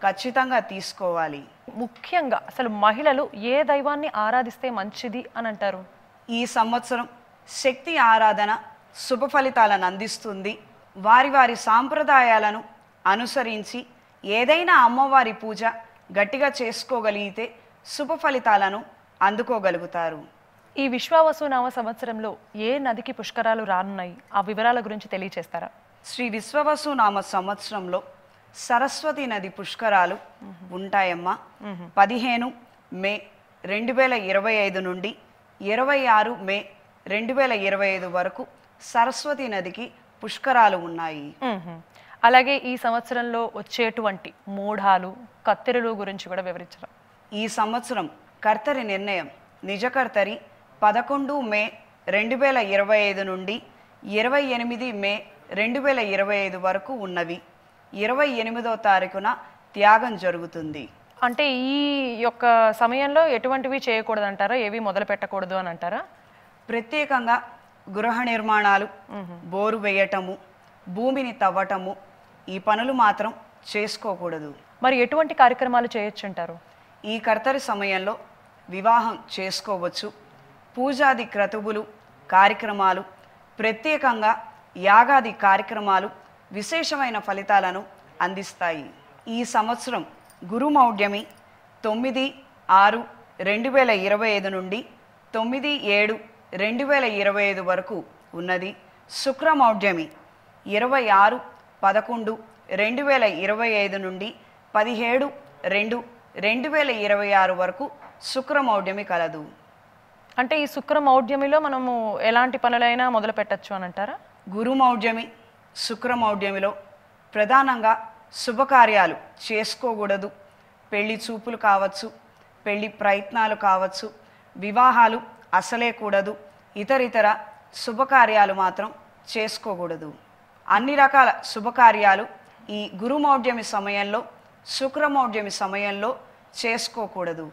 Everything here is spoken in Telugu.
ఖచ్చితంగా తీసుకోవాలి. ముఖ్యంగా అసలు మహిళలు ఏ దైవాన్ని ఆరాధిస్తే మంచిది అని అంటారు? ఈ సంవత్సరం శక్తి ఆరాధన శుభ ఫలితాలను అందిస్తుంది. వారి వారి సాంప్రదాయాలను అనుసరించి ఏదైనా అమ్మవారి పూజ గట్టిగా చేసుకోగలిగితే శుభ ఫలితాలను అందుకోగలుగుతారు. ఈ విశ్వావసునామ సంవత్సరంలో ఏ నదికి పుష్కరాలు రానున్నాయి? ఆ వివరాల గురించి తెలియచేస్తారా? శ్రీ విశ్వవసునామ సంవత్సరంలో సరస్వతి నది పుష్కరాలు ఉంటాయమ్మా. 15 మే 2025 నుండి 26 మే 2025 వరకు సరస్వతి నదికి పుష్కరాలు ఉన్నాయి. అలాగే ఈ సంవత్సరంలో వచ్చేటువంటి మూఢాలు కత్తెరలు గురించి కూడా వివరించరా? ఈ సంవత్సరం కర్తరి నిర్ణయం నిజకర్తరి 11 మే 2025 నుండి 28 మే 2025 వరకు ఉన్నవి. 28వ తారీఖున త్యాగం జరుగుతుంది. అంటే ఈ యొక్క సమయంలో ఎటువంటివి చేయకూడదు అంటారా? ఏవి మొదలు పెట్టకూడదు అని అంటారా? ప్రత్యేకంగా గృహ నిర్మాణాలు, బోరు వేయటము, భూమిని తవ్వటము, ఈ పనులు మాత్రం చేసుకోకూడదు. మరి ఎటువంటి కార్యక్రమాలు చేయొచ్చు అంటారు? ఈ కర్తరి సమయంలో వివాహం చేసుకోవచ్చు. పూజాది క్రతువులు కార్యక్రమాలు, ప్రత్యేకంగా యాగాది కార్యక్రమాలు విశేషమైన ఫలితాలను అందిస్తాయి. ఈ సంవత్సరం గురుమౌఢ్యమి 9/6/2025 నుండి 9/7/2025 వరకు ఉన్నది. శుక్రమౌఢ్యమి 26/11/2025 నుండి 17/2/2026 వరకు శుక్రమౌఢ్యమి కలదు. అంటే ఈ శుక్రమౌఢ్యమిలో మనము ఎలాంటి పనులైనా మొదలు పెట్టచ్చు అని అంటారా? గురుమౌఢ్యమి శుక్రమౌఢ్యమిలో ప్రధానంగా శుభకార్యాలు చేసుకోకూడదు. పెళ్లి చూపులు కావచ్చు, పెళ్లి ప్రయత్నాలు కావచ్చు, వివాహాలు అసలే కూడదు. ఇతరితర శుభకార్యాలు మాత్రం చేసుకోకూడదు. అన్ని రకాల శుభకార్యాలు ఈ గురుమౌఢ్యమి సమయంలో, శుక్రమౌఢ్యమి సమయంలో చేసుకోకూడదు.